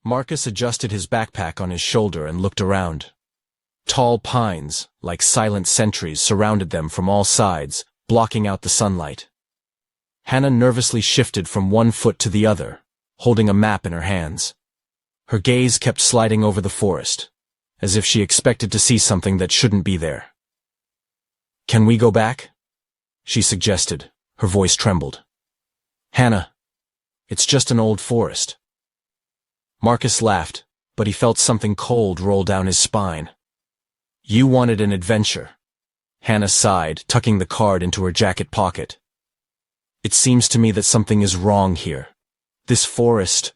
Marcus adjusted his backpack on his shoulder and looked around. Tall pines, like silent sentries, surrounded them from all sides, blocking out the sunlight. Hannah nervously shifted from one foot to the other, holding a map in her hands. Her gaze kept sliding over the forest, as if she expected to see something that shouldn't be there. "Can we go back?" she suggested. Her voice trembled. "Hannah, it's just an old forest." Marcus laughed, but he felt something cold roll down his spine. "You wanted an adventure." Hannah sighed, tucking the card into her jacket pocket. "It seems to me that something is wrong here. This forest—"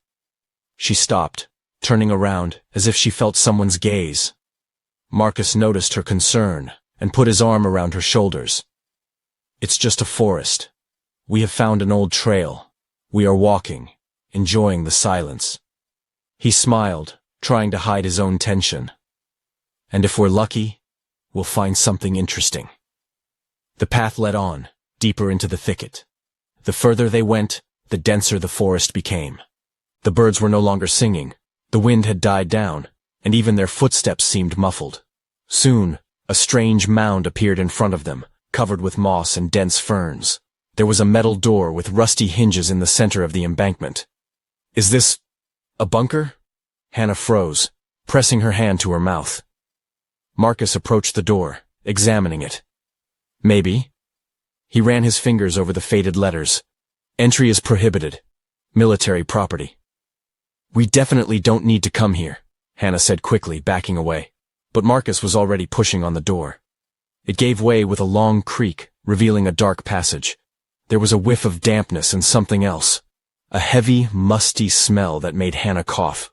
She stopped, turning around as if she felt someone's gaze. Marcus noticed her concern and put his arm around her shoulders. "It's just a forest. We have found an old trail. We are walking, enjoying the silence." He smiled, trying to hide his own tension. "And if we're lucky, we'll find something interesting." The path led on, deeper into the thicket. The further they went, the denser the forest became. The birds were no longer singing, the wind had died down, and even their footsteps seemed muffled. Soon, a strange mound appeared in front of them, covered with moss and dense ferns. There was a metal door with rusty hinges in the center of the embankment. "Is this a bunker?" Hannah froze, pressing her hand to her mouth. Marcus approached the door, examining it. "Maybe." He ran his fingers over the faded letters. "Entry is prohibited. Military property." "We definitely don't need to come here," Hannah said quickly, backing away. But Marcus was already pushing on the door. It gave way with a long creak, revealing a dark passage. There was a whiff of dampness and something else. A heavy, musty smell that made Hannah cough.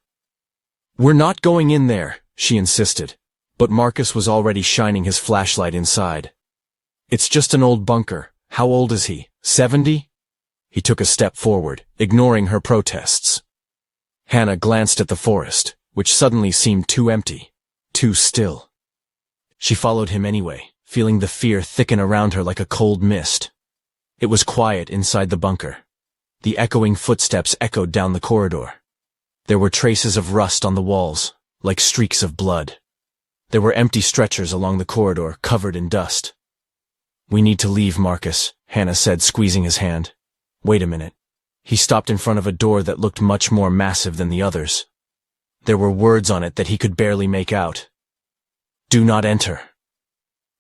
"We're not going in there," she insisted. But Marcus was already shining his flashlight inside. "It's just an old bunker. How old is he? 70? He took a step forward, ignoring her protests. Hannah glanced at the forest, which suddenly seemed too empty, too still. She followed him anyway, feeling the fear thicken around her like a cold mist. It was quiet inside the bunker. The echoing footsteps echoed down the corridor. There were traces of rust on the walls, like streaks of blood. There were empty stretchers along the corridor, covered in dust. "We need to leave, Marcus," Hannah said, squeezing his hand. "Wait a minute." He stopped in front of a door that looked much more massive than the others. There were words on it that he could barely make out. "Do not enter."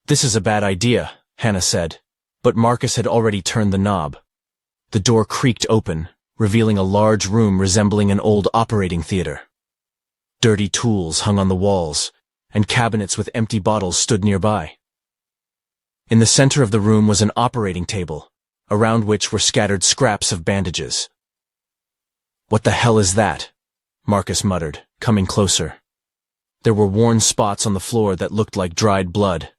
"This is a bad idea," Hannah said, but Marcus had already turned the knob. The door creaked open, revealing a large room resembling an old operating theater. Dirty tools hung on the walls, and cabinets with empty bottles stood nearby. In the center of the room was an operating table, around which were scattered scraps of bandages. "What the hell is that?" Marcus muttered, coming closer. There were worn spots on the floor that looked like dried blood.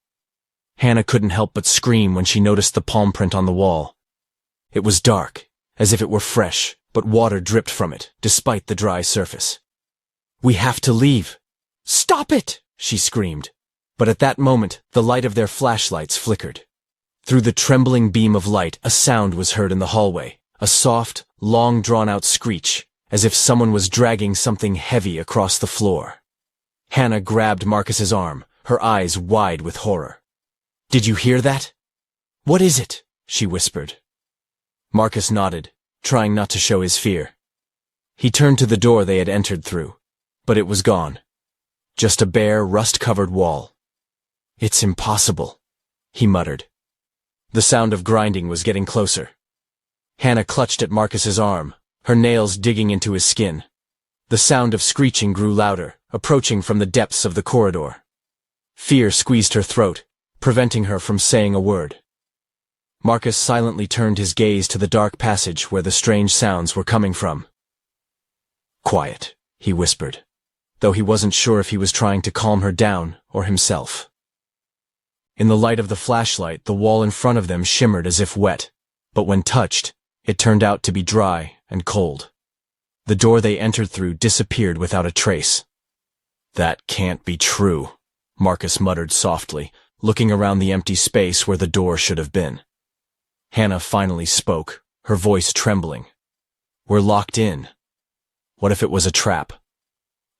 Hannah couldn't help but scream when she noticed the palm print on the wall. It was dark, as if it were fresh, but water dripped from it, despite the dry surface. "We have to leave." "Stop it!" she screamed. But at that moment, the light of their flashlights flickered. Through the trembling beam of light, a sound was heard in the hallway, a soft, long drawn-out screech, as if someone was dragging something heavy across the floor. Hannah grabbed Marcus's arm, her eyes wide with horror. "Did you hear that?" "What is it?" she whispered. Marcus nodded, trying not to show his fear. He turned to the door they had entered through, but it was gone. Just a bare, rust-covered wall. "It's impossible," he muttered. The sound of grinding was getting closer. Hannah clutched at Marcus's arm, her nails digging into his skin. The sound of screeching grew louder, approaching from the depths of the corridor. Fear squeezed her throat, preventing her from saying a word. Marcus silently turned his gaze to the dark passage where the strange sounds were coming from. "Quiet," he whispered, though he wasn't sure if he was trying to calm her down or himself. In the light of the flashlight, the wall in front of them shimmered as if wet, but when touched, it turned out to be dry and cold. The door they entered through disappeared without a trace. "That can't be true," Marcus muttered softly, looking around the empty space where the door should have been. Hannah finally spoke, her voice trembling. "We're locked in. What if it was a trap?"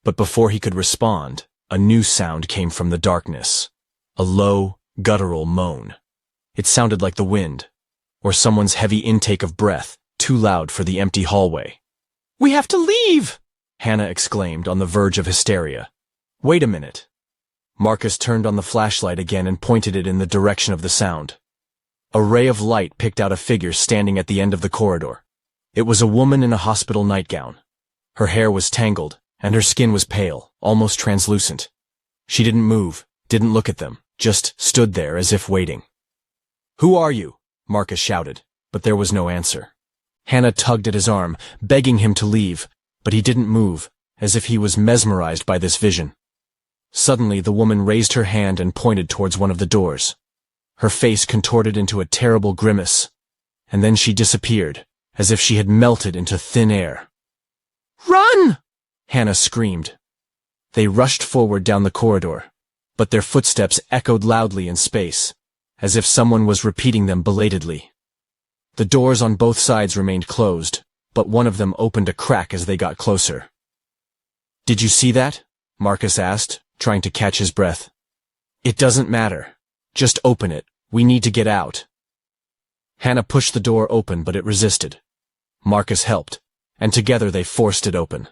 But before he could respond, a new sound came from the darkness. A low, guttural moan. It sounded like the wind, or someone's heavy intake of breath, too loud for the empty hallway. "We have to leave!" Hannah exclaimed, on the verge of hysteria. "Wait a minute." Marcus turned on the flashlight again and pointed it in the direction of the sound. A ray of light picked out a figure standing at the end of the corridor. It was a woman in a hospital nightgown. Her hair was tangled, and her skin was pale, almost translucent. She didn't move, didn't look at them, just stood there as if waiting. "Who are you?" Marcus shouted, but there was no answer. Hannah tugged at his arm, begging him to leave, but he didn't move, as if he was mesmerized by this vision. Suddenly, the woman raised her hand and pointed towards one of the doors. Her face contorted into a terrible grimace, and then she disappeared, as if she had melted into thin air. "Run!" Hannah screamed. They rushed forward down the corridor, but their footsteps echoed loudly in space, as if someone was repeating them belatedly. The doors on both sides remained closed, but one of them opened a crack as they got closer. "Did you see that?" Marcus asked, trying to catch his breath. "It doesn't matter. Just open it. We need to get out." Hannah pushed the door open, but it resisted. Marcus helped, and together they forced it open.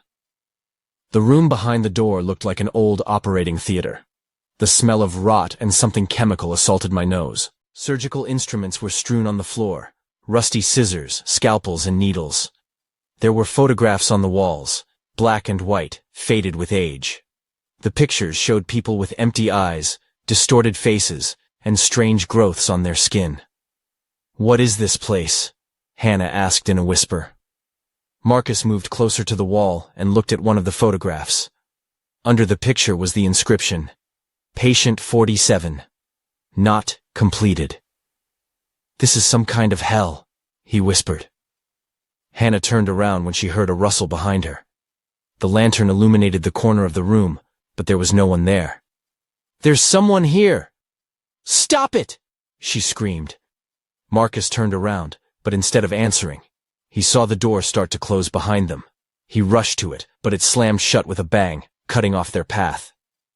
The room behind the door looked like an old operating theater. The smell of rot and something chemical assaulted my nose. Surgical instruments were strewn on the floor, rusty scissors, scalpels, and needles. There were photographs on the walls, black and white, faded with age. The pictures showed people with empty eyes, distorted faces, and strange growths on their skin. "What is this place?" Hannah asked in a whisper. Marcus moved closer to the wall and looked at one of the photographs. Under the picture was the inscription, "Patient 47. Not completed." "This is some kind of hell," he whispered. Hannah turned around when she heard a rustle behind her. The lantern illuminated the corner of the room, but there was no one there. "There's someone here!" "Stop it!" she screamed. Marcus turned around, but instead of answering, he saw the door start to close behind them. He rushed to it, but it slammed shut with a bang, cutting off their path.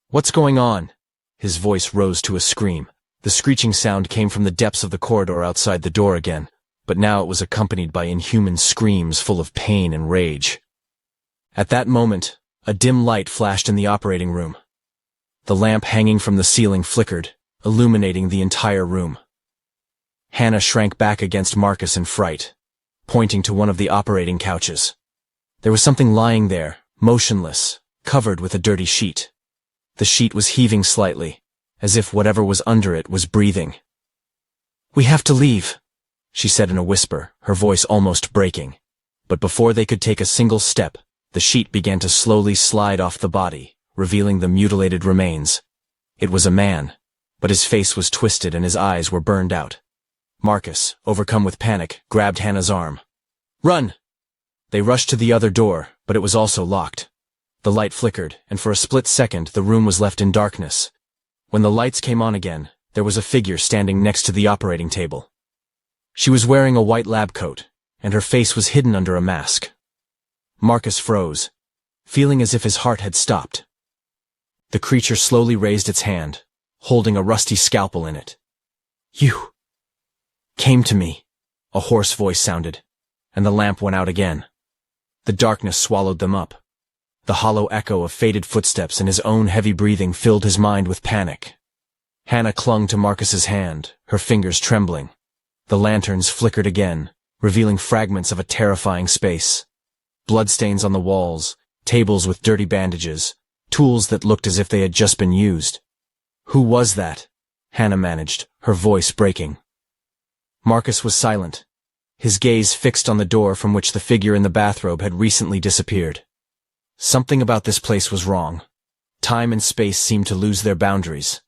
"What's going on?" His voice rose to a scream. The screeching sound came from the depths of the corridor outside the door again, but now it was accompanied by inhuman screams full of pain and rage. At that moment, a dim light flashed in the operating room. The lamp hanging from the ceiling flickered, illuminating the entire room. Hannah shrank back against Marcus in fright, pointing to one of the operating couches. There was something lying there, motionless, covered with a dirty sheet. The sheet was heaving slightly, as if whatever was under it was breathing. "We have to leave," she said in a whisper, her voice almost breaking. But before they could take a single step, the sheet began to slowly slide off the body, revealing the mutilated remains. It was a man, but his face was twisted and his eyes were burned out. Marcus, overcome with panic, grabbed Hannah's arm. "Run!" They rushed to the other door, but it was also locked. The light flickered, and for a split second the room was left in darkness. When the lights came on again, there was a figure standing next to the operating table. She was wearing a white lab coat, and her face was hidden under a mask. Marcus froze, feeling as if his heart had stopped. The creature slowly raised its hand, holding a rusty scalpel in it. "You came to me," a hoarse voice sounded, and the lamp went out again. The darkness swallowed them up. The hollow echo of faded footsteps and his own heavy breathing filled his mind with panic. Hannah clung to Marcus's hand, her fingers trembling. The lanterns flickered again, revealing fragments of a terrifying space. Bloodstains on the walls, tables with dirty bandages, tools that looked as if they had just been used. "Who was that?" Hannah managed, her voice breaking. Marcus was silent, his gaze fixed on the door from which the figure in the bathrobe had recently disappeared. Something about this place was wrong. Time and space seemed to lose their boundaries.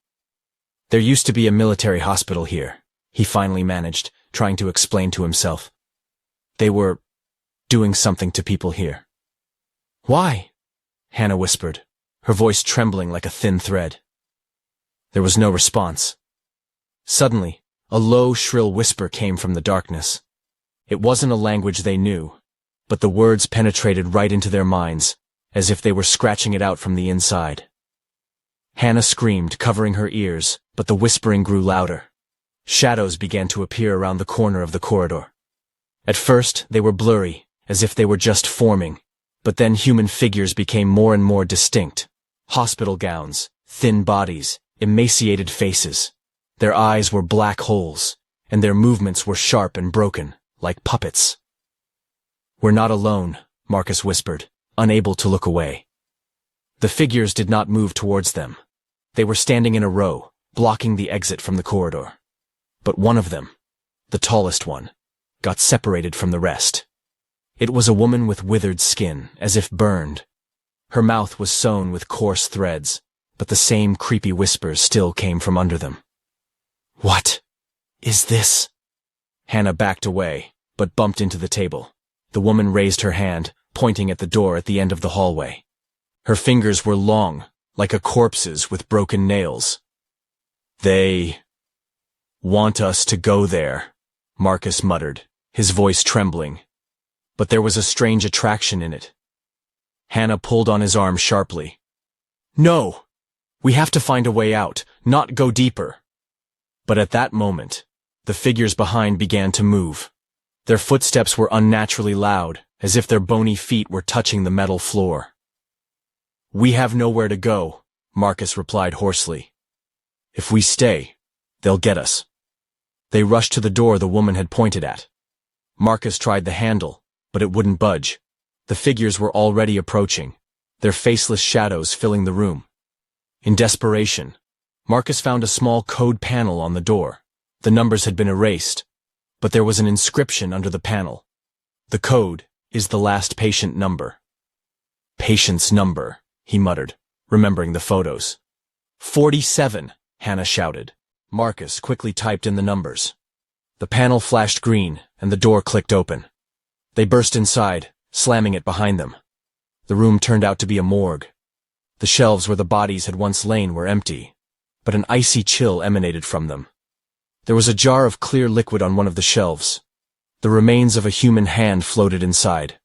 "There used to be a military hospital here," he finally managed, trying to explain to himself. "They were doing something to people here." "Why?" Hannah whispered, her voice trembling like a thin thread. There was no response. Suddenly, a low, shrill whisper came from the darkness. It wasn't a language they knew, but the words penetrated right into their minds, as if they were scratching it out from the inside. Hannah screamed, covering her ears, but the whispering grew louder. Shadows began to appear around the corner of the corridor. At first, they were blurry, as if they were just forming, but then human figures became more and more distinct. Hospital gowns, thin bodies, emaciated faces. Their eyes were black holes, and their movements were sharp and broken, like puppets. "We're not alone," Marcus whispered, unable to look away. The figures did not move towards them. They were standing in a row, blocking the exit from the corridor. But one of them, the tallest one, got separated from the rest. It was a woman with withered skin, as if burned. Her mouth was sewn with coarse threads, but the same creepy whispers still came from under them. "What is this?" Hannah backed away, but bumped into the table. The woman raised her hand, pointing at the door at the end of the hallway. Her fingers were long, like a corpse's with broken nails. "They want us to go there," Marcus muttered, his voice trembling. But there was a strange attraction in it. Hannah pulled on his arm sharply. "No! We have to find a way out, not go deeper." But at that moment, the figures behind began to move. Their footsteps were unnaturally loud, as if their bony feet were touching the metal floor. "We have nowhere to go," Marcus replied hoarsely. "If we stay, they'll get us." They rushed to the door the woman had pointed at. Marcus tried the handle, but it wouldn't budge. The figures were already approaching, their faceless shadows filling the room. In desperation, Marcus found a small code panel on the door. The numbers had been erased, but there was an inscription under the panel. "The code is the last patient number." "Patient's number," he muttered, remembering the photos. 47, Hannah shouted. Marcus quickly typed in the numbers. The panel flashed green, and the door clicked open. They burst inside, slamming it behind them. The room turned out to be a morgue. The shelves where the bodies had once lain were empty, but an icy chill emanated from them. There was a jar of clear liquid on one of the shelves. The remains of a human hand floated inside.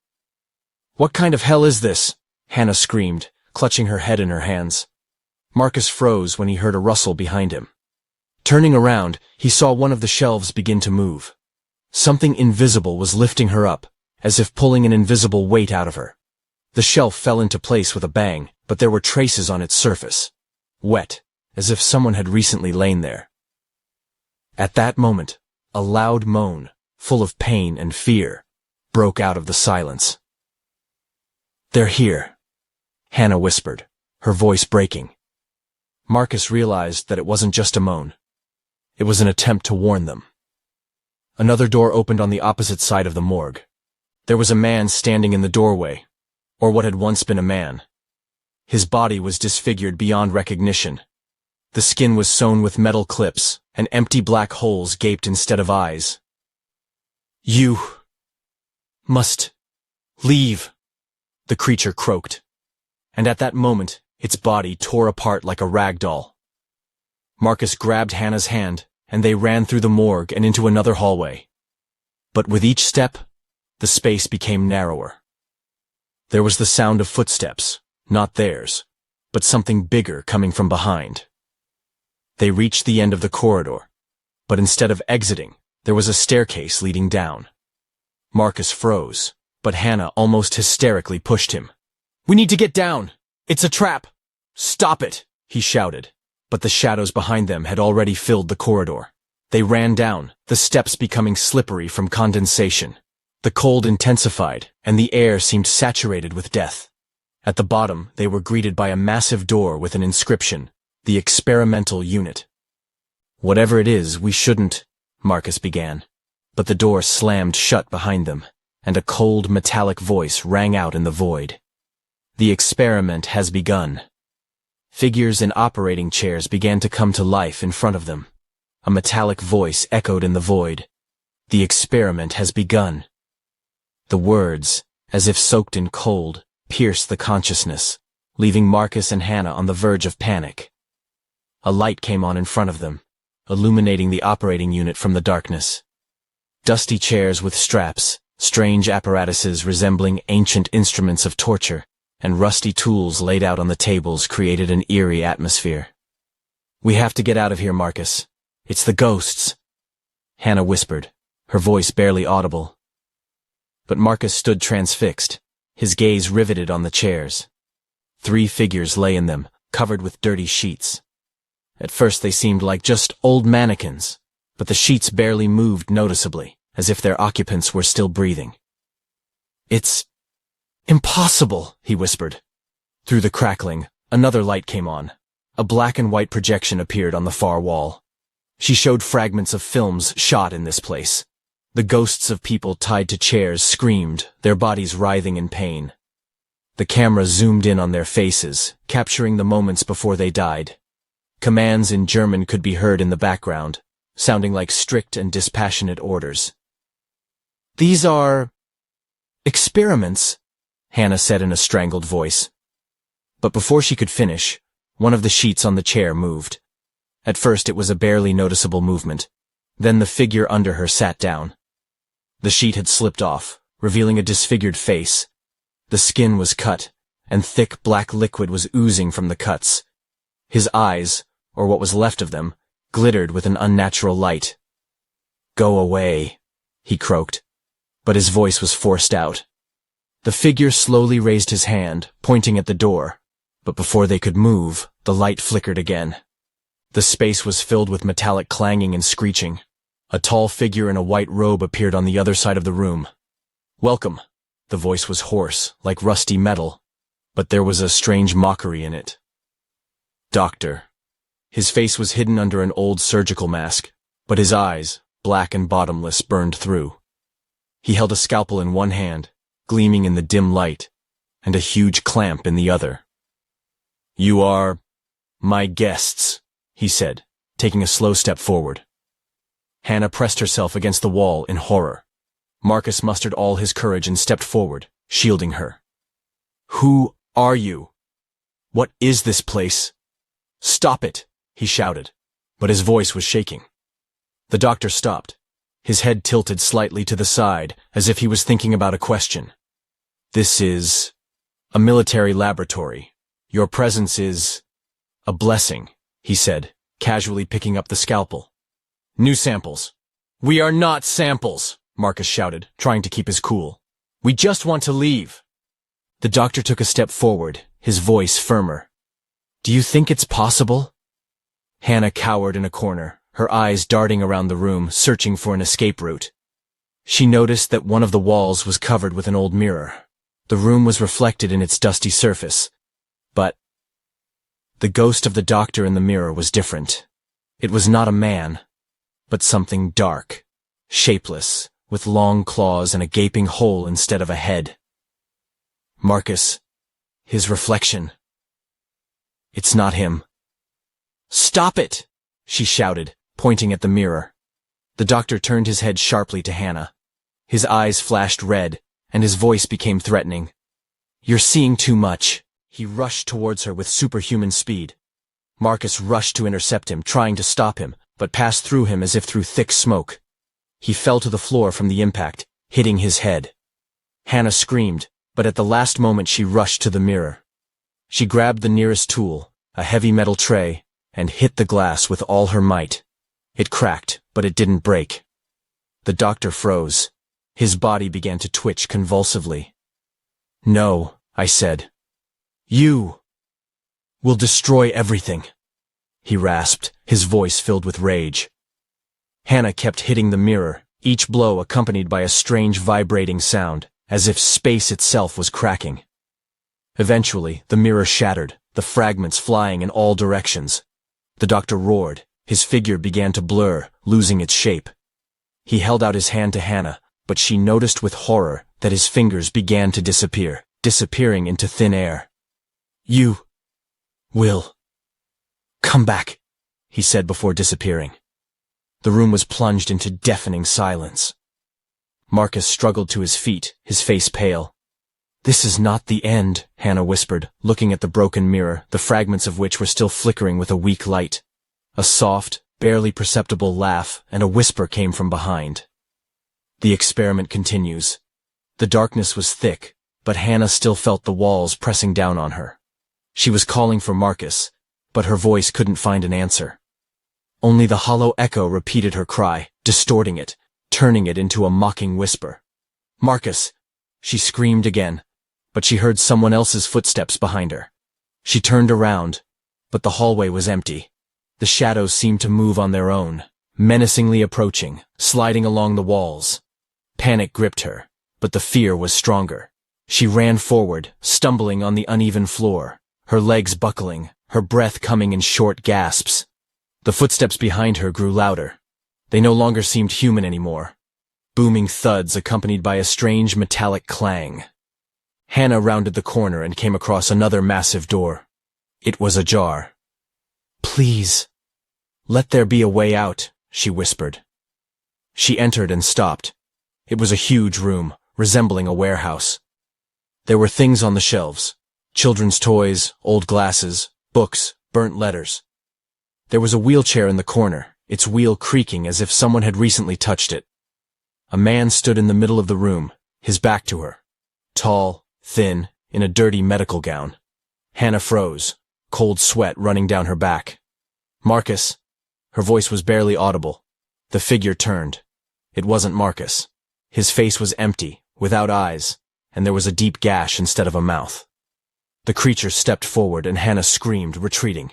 "What kind of hell is this?" Hannah screamed, clutching her head in her hands. Marcus froze when he heard a rustle behind him. Turning around, he saw one of the shelves begin to move. Something invisible was lifting her up, as if pulling an invisible weight out of her. The shelf fell into place with a bang, but there were traces on its surface. Wet, as if someone had recently lain there. At that moment, a loud moan, full of pain and fear, broke out of the silence. "They're here," Hannah whispered, her voice breaking. Marcus realized that it wasn't just a moan. It was an attempt to warn them. Another door opened on the opposite side of the morgue. There was a man standing in the doorway, or what had once been a man. His body was disfigured beyond recognition. The skin was sewn with metal clips, and empty black holes gaped instead of eyes. "You must leave," the creature croaked. And at that moment, its body tore apart like a rag doll. Marcus grabbed Hannah's hand, and they ran through the morgue and into another hallway. But with each step, the space became narrower. There was the sound of footsteps, not theirs, but something bigger coming from behind. They reached the end of the corridor, but instead of exiting, there was a staircase leading down. Marcus froze, but Hannah almost hysterically pushed him. "We need to get down! It's a trap! Stop it!" he shouted, but the shadows behind them had already filled the corridor. They ran down, the steps becoming slippery from condensation. The cold intensified, and the air seemed saturated with death. At the bottom, they were greeted by a massive door with an inscription, "The Experimental Unit." "Whatever it is, we shouldn't," Marcus began. But the door slammed shut behind them, and a cold metallic voice rang out in the void. "The experiment has begun." Figures in operating chairs began to come to life in front of them. A metallic voice echoed in the void. "The experiment has begun." The words, as if soaked in cold, pierced the consciousness, leaving Marcus and Hannah on the verge of panic. A light came on in front of them, illuminating the operating unit from the darkness. Dusty chairs with straps, strange apparatuses resembling ancient instruments of torture, and rusty tools laid out on the tables created an eerie atmosphere. "We have to get out of here, Marcus. It's the ghosts," Hannah whispered, her voice barely audible. But Marcus stood transfixed, his gaze riveted on the chairs. 3 figures lay in them, covered with dirty sheets. At first they seemed like just old mannequins, but the sheets barely moved noticeably, as if their occupants were still breathing. "It's impossible," he whispered. Through the crackling, another light came on. A black and white projection appeared on the far wall. She showed fragments of films shot in this place. The ghosts of people tied to chairs screamed, their bodies writhing in pain. The camera zoomed in on their faces, capturing the moments before they died. Commands in German could be heard in the background, sounding like strict and dispassionate orders. "These are experiments," Hannah said in a strangled voice. But before she could finish, one of the sheets on the chair moved. At first it was a barely noticeable movement. Then the figure under her sat down. The sheet had slipped off, revealing a disfigured face. The skin was cut, and thick black liquid was oozing from the cuts. His eyes, or what was left of them, glittered with an unnatural light. "Go away," he croaked, but his voice was forced out. The figure slowly raised his hand, pointing at the door, but before they could move, the light flickered again. The space was filled with metallic clanging and screeching. A tall figure in a white robe appeared on the other side of the room. "Welcome." The voice was hoarse, like rusty metal, but there was a strange mockery in it. "Doctor." His face was hidden under an old surgical mask, but his eyes, black and bottomless, burned through. He held a scalpel in one hand, gleaming in the dim light, and a huge clamp in the other. "You are my guests," he said, taking a slow step forward. Hannah pressed herself against the wall in horror. Marcus mustered all his courage and stepped forward, shielding her. "Who are you? What is this place?" "Stop it," he shouted, but his voice was shaking. The doctor stopped, his head tilted slightly to the side, as if he was thinking about a question. "This is a military laboratory. Your presence is a blessing," he said, casually picking up the scalpel. "New samples." "We are not samples," Marcus shouted, trying to keep his cool. "We just want to leave." The doctor took a step forward, his voice firmer. "Do you think it's possible?" Hannah cowered in a corner, her eyes darting around the room, searching for an escape route. She noticed that one of the walls was covered with an old mirror. The room was reflected in its dusty surface, but the ghost of the doctor in the mirror was different. It was not a man, but something dark, shapeless, with long claws and a gaping hole instead of a head. Marcus, his reflection. "It's not him." "Stop it!" she shouted, pointing at the mirror. The doctor turned his head sharply to Hannah. His eyes flashed red, and his voice became threatening. "You're seeing too much." He rushed towards her with superhuman speed. Marcus rushed to intercept him, trying to stop him, but passed through him as if through thick smoke. He fell to the floor from the impact, hitting his head. Hannah screamed, but at the last moment she rushed to the mirror. She grabbed the nearest tool, a heavy metal tray, and hit the glass with all her might. It cracked, but it didn't break. The doctor froze. His body began to twitch convulsively. "No," I said. "You will destroy everything," he rasped, his voice filled with rage. Hannah kept hitting the mirror, each blow accompanied by a strange vibrating sound, as if space itself was cracking. Eventually, the mirror shattered, the fragments flying in all directions. The doctor roared, his figure began to blur, losing its shape. He held out his hand to Hannah, but she noticed with horror that his fingers began to disappear, disappearing into thin air. "You will come back," he said before disappearing. The room was plunged into deafening silence. Marcus struggled to his feet, his face pale. "This is not the end," Hannah whispered, looking at the broken mirror, the fragments of which were still flickering with a weak light. A soft, barely perceptible laugh and a whisper came from behind. "The experiment continues." The darkness was thick, but Hannah still felt the walls pressing down on her. She was calling for Marcus, but her voice couldn't find an answer. Only the hollow echo repeated her cry, distorting it, turning it into a mocking whisper. "Marcus!" She screamed again, but she heard someone else's footsteps behind her. She turned around, but the hallway was empty. The shadows seemed to move on their own, menacingly approaching, sliding along the walls. Panic gripped her, but the fear was stronger. She ran forward, stumbling on the uneven floor, her legs buckling, her breath coming in short gasps. The footsteps behind her grew louder. They no longer seemed human anymore. Booming thuds accompanied by a strange metallic clang. Hannah rounded the corner and came across another massive door. It was ajar. "Please, let there be a way out," she whispered. She entered and stopped. It was a huge room, resembling a warehouse. There were things on the shelves: children's toys, old glasses, books, burnt letters. There was a wheelchair in the corner, its wheel creaking as if someone had recently touched it. A man stood in the middle of the room, his back to her. Tall, thin, in a dirty medical gown. Hannah froze, cold sweat running down her back. "Marcus." Her voice was barely audible. The figure turned. It wasn't Marcus. His face was empty, without eyes, and there was a deep gash instead of a mouth. The creature stepped forward and Hannah screamed, retreating.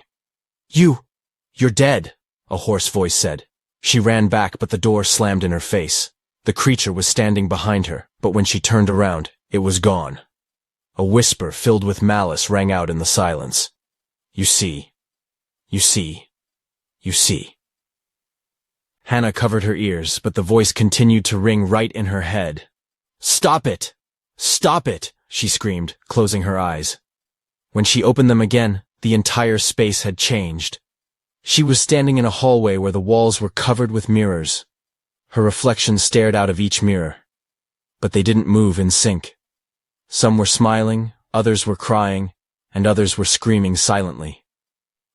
You're dead," a hoarse voice said. She ran back, but the door slammed in her face. The creature was standing behind her, but when she turned around, it was gone. A whisper filled with malice rang out in the silence. You see. Hannah covered her ears, but the voice continued to ring right in her head. "Stop it! Stop it!" she screamed, closing her eyes. When she opened them again, the entire space had changed. She was standing in a hallway where the walls were covered with mirrors. Her reflection stared out of each mirror. But they didn't move in sync. Some were smiling, others were crying, and others were screaming silently.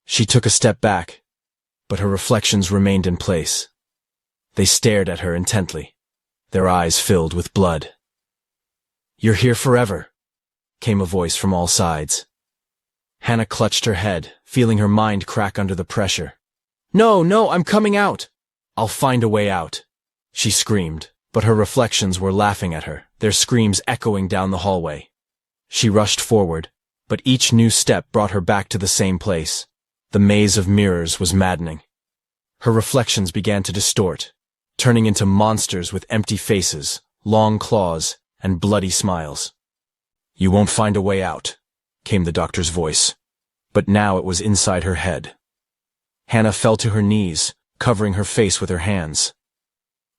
She took a step back, but her reflections remained in place. They stared at her intently, their eyes filled with blood. "You're here forever," came a voice from all sides. Hannah clutched her head, feeling her mind crack under the pressure. No, I'm coming out. "I'll find a way out," she screamed, but her reflections were laughing at her, their screams echoing down the hallway. She rushed forward, but each new step brought her back to the same place. The maze of mirrors was maddening. Her reflections began to distort, turning into monsters with empty faces, long claws, and bloody smiles. "You won't find a way out," came the doctor's voice, but now it was inside her head. Hannah fell to her knees, covering her face with her hands.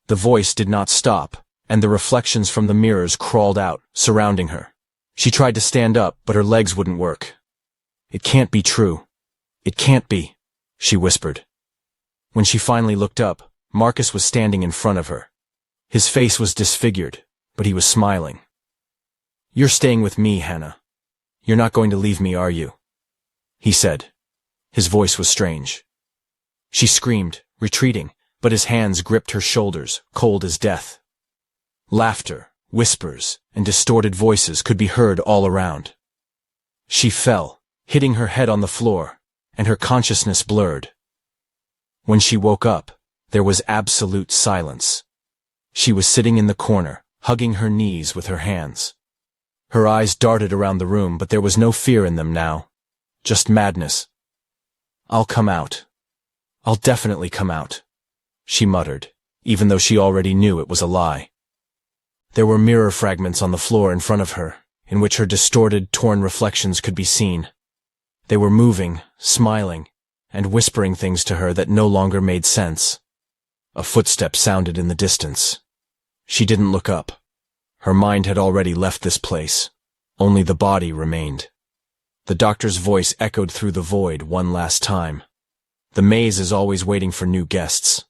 The voice did not stop, and the reflections from the mirrors crawled out, surrounding her. She tried to stand up, but her legs wouldn't work. "It can't be true. It can't be," she whispered. When she finally looked up, Marcus was standing in front of her. His face was disfigured, but he was smiling. "You're staying with me, Hannah. You're not going to leave me, are you?" he said. His voice was strange. She screamed, retreating, but his hands gripped her shoulders, cold as death. Laughter, whispers, and distorted voices could be heard all around. She fell, hitting her head on the floor, and her consciousness blurred. When she woke up, there was absolute silence. She was sitting in the corner, hugging her knees with her hands. Her eyes darted around the room, but there was no fear in them now. Just madness. "I'll come out. I'll definitely come out," she muttered, even though she already knew it was a lie. There were mirror fragments on the floor in front of her, in which her distorted, torn reflections could be seen. They were moving, smiling, and whispering things to her that no longer made sense. A footstep sounded in the distance. She didn't look up. Her mind had already left this place. Only the body remained. The doctor's voice echoed through the void one last time. "The maze is always waiting for new guests.